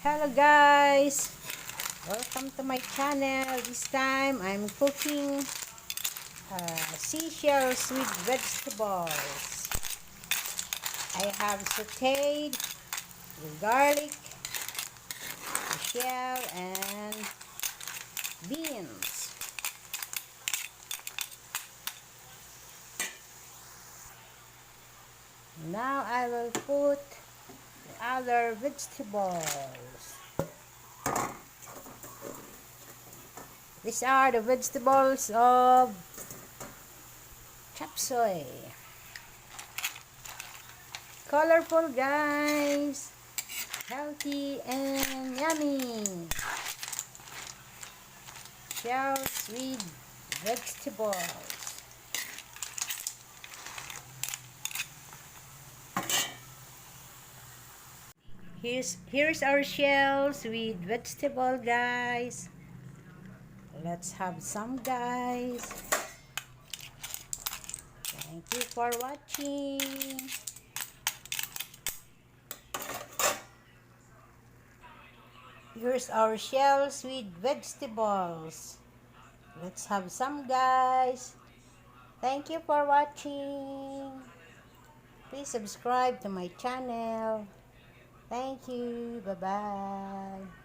Hello guys, welcome to my channel. This time I'm cooking seashells with vegetables. I have sauteed the garlic, the shell, and beans. Now I will put the other vegetables. These are the vegetables of chop suey. Colorful guys, healthy and yummy. Shells with vegetables. Here's our shells with vegetable guys. Let's have some guys. Thank you for watching. Here's our shells with vegetables. Let's have some guys. Thank you for watching. Please subscribe to my channel. Thank you. Bye-bye.